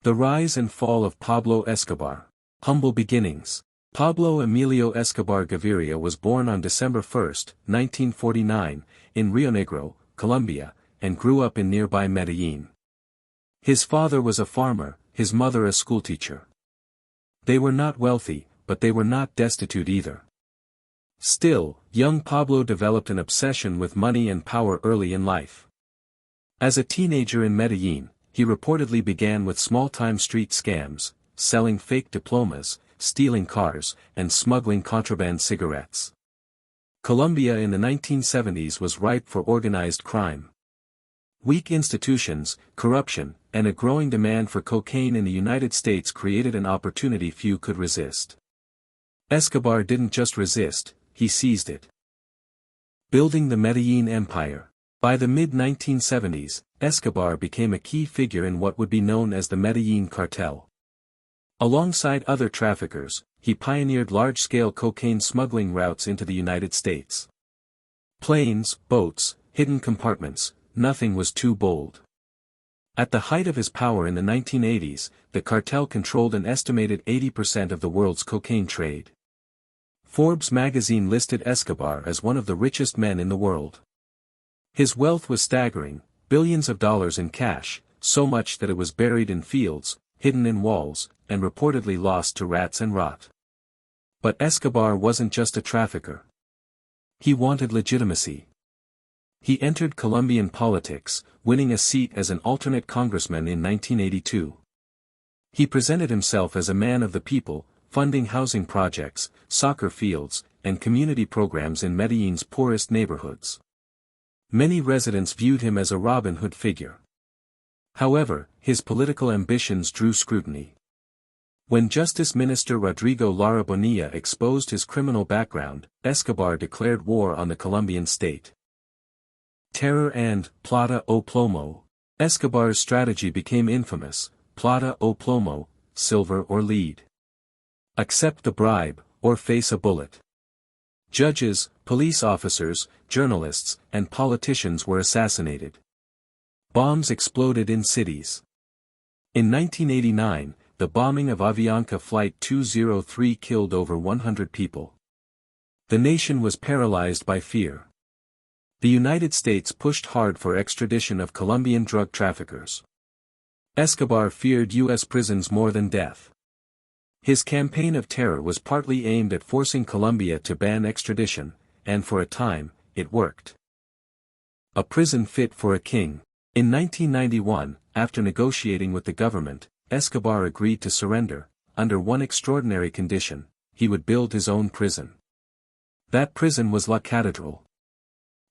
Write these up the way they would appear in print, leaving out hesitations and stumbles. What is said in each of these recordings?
The rise and fall of Pablo Escobar. Humble beginnings. Pablo Emilio Escobar Gaviria was born on December 1, 1949, in Rio Negro, Colombia, and grew up in nearby Medellin. His father was a farmer, his mother a schoolteacher. They were not wealthy, but they were not destitute either. Still, young Pablo developed an obsession with money and power early in life. As a teenager in Medellin, he reportedly began with small-time street scams, selling fake diplomas, stealing cars, and smuggling contraband cigarettes. Colombia in the 1970s was ripe for organized crime. Weak institutions, corruption, and a growing demand for cocaine in the United States created an opportunity few could resist. Escobar didn't just resist, he seized it. Building the Medellin Empire. By the mid-1970s, Escobar became a key figure in what would be known as the Medellin Cartel. Alongside other traffickers, he pioneered large-scale cocaine smuggling routes into the United States. Planes, boats, hidden compartments, nothing was too bold. At the height of his power in the 1980s, the cartel controlled an estimated 80% of the world's cocaine trade. Forbes magazine listed Escobar as one of the richest men in the world. His wealth was staggering, billions of dollars in cash, so much that it was buried in fields, hidden in walls, and reportedly lost to rats and rot. But Escobar wasn't just a trafficker. He wanted legitimacy. He entered Colombian politics, winning a seat as an alternate congressman in 1982. He presented himself as a man of the people, funding housing projects, soccer fields, and community programs in Medellin's poorest neighborhoods. Many residents viewed him as a Robin Hood figure. However, his political ambitions drew scrutiny. When Justice Minister Rodrigo Lara Bonilla exposed his criminal background, Escobar declared war on the Colombian state. Terror and plata o plomo. Escobar's strategy became infamous: plata o plomo, silver or lead. Accept the bribe, or face a bullet. Judges, police officers, journalists, and politicians were assassinated. Bombs exploded in cities. In 1989, the bombing of Avianca Flight 203 killed over 100 people. The nation was paralyzed by fear. The United States pushed hard for extradition of Colombian drug traffickers. Escobar feared U.S. prisons more than death. His campaign of terror was partly aimed at forcing Colombia to ban extradition, and for a time, it worked. A prison fit for a king. In 1991, after negotiating with the government, Escobar agreed to surrender, under one extraordinary condition: he would build his own prison. That prison was La Catedral.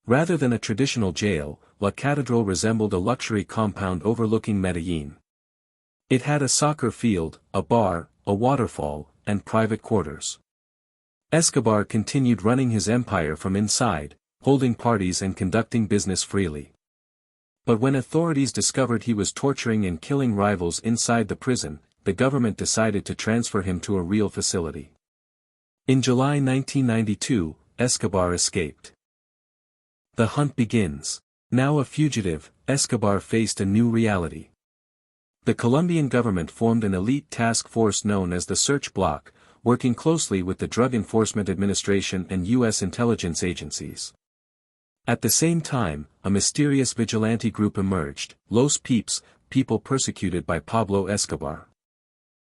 Rather than a traditional jail, La Catedral resembled a luxury compound overlooking Medellin. It had a soccer field, a bar, a waterfall, and private quarters. Escobar continued running his empire from inside, holding parties and conducting business freely. But when authorities discovered he was torturing and killing rivals inside the prison, the government decided to transfer him to a real facility. In July 1992, Escobar escaped. The hunt begins. Now a fugitive, Escobar faced a new reality. The Colombian government formed an elite task force known as the Search Bloc, working closely with the Drug Enforcement Administration and U.S. intelligence agencies. At the same time, a mysterious vigilante group emerged, Los Peeps, people persecuted by Pablo Escobar.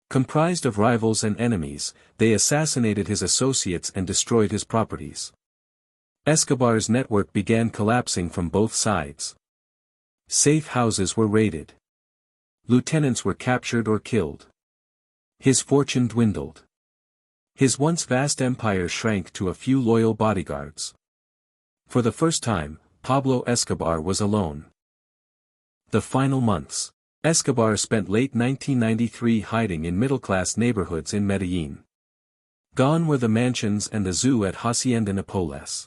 Comprised of rivals and enemies, they assassinated his associates and destroyed his properties. Escobar's network began collapsing from both sides. Safe houses were raided. Lieutenants were captured or killed. His fortune dwindled. His once vast empire shrank to a few loyal bodyguards. For the first time, Pablo Escobar was alone. The final months. Escobar spent late 1993 hiding in middle-class neighborhoods in Medellin. Gone were the mansions and the zoo at Hacienda Nápoles.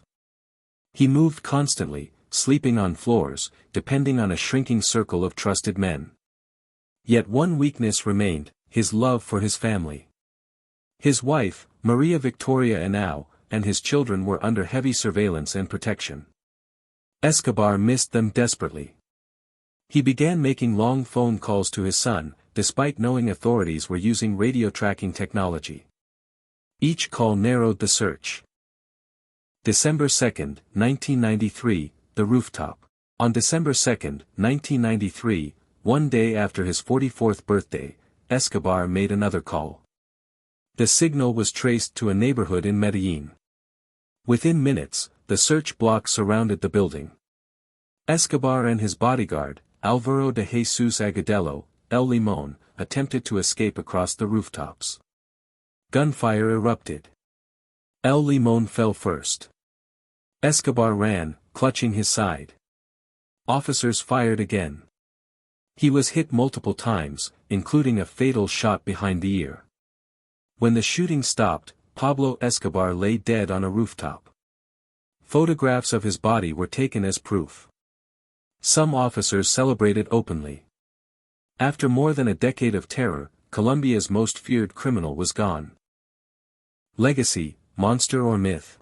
He moved constantly, sleeping on floors, depending on a shrinking circle of trusted men. Yet one weakness remained: his love for his family. His wife, Maria Victoria Henao, and his children were under heavy surveillance and protection. Escobar missed them desperately. He began making long phone calls to his son, despite knowing authorities were using radio tracking technology. Each call narrowed the search. December 2, 1993, the rooftop. On December 2, 1993, one day after his 44th birthday, Escobar made another call. The signal was traced to a neighborhood in Medellin. Within minutes, the search block surrounded the building. Escobar and his bodyguard, Alvaro de Jesus Agudelo, El Limón, attempted to escape across the rooftops. Gunfire erupted. El Limón fell first. Escobar ran, clutching his side. Officers fired again. He was hit multiple times, including a fatal shot behind the ear. When the shooting stopped, Pablo Escobar lay dead on a rooftop. Photographs of his body were taken as proof. Some officers celebrated openly. After more than a decade of terror, Colombia's most feared criminal was gone. Legacy, monster or myth?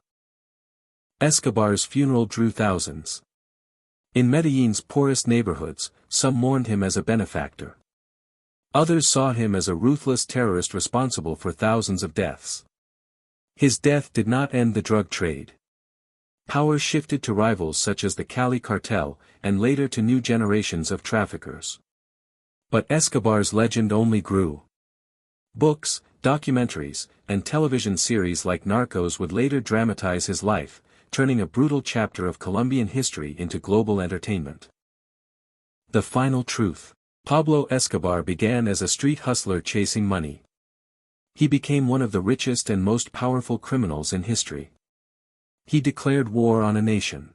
Escobar's funeral drew thousands. In Medellin's poorest neighborhoods, some mourned him as a benefactor. Others saw him as a ruthless terrorist responsible for thousands of deaths. His death did not end the drug trade. Power shifted to rivals such as the Cali cartel, and later to new generations of traffickers. But Escobar's legend only grew. Books, documentaries, and television series like Narcos would later dramatize his life, turning a brutal chapter of Colombian history into global entertainment. The final truth. Pablo Escobar began as a street hustler chasing money. He became one of the richest and most powerful criminals in history. He declared war on a nation.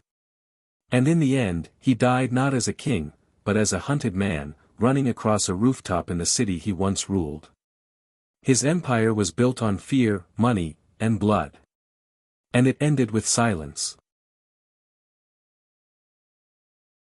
And in the end, he died not as a king, but as a hunted man, running across a rooftop in the city he once ruled. His empire was built on fear, money, and blood. And it ended with silence.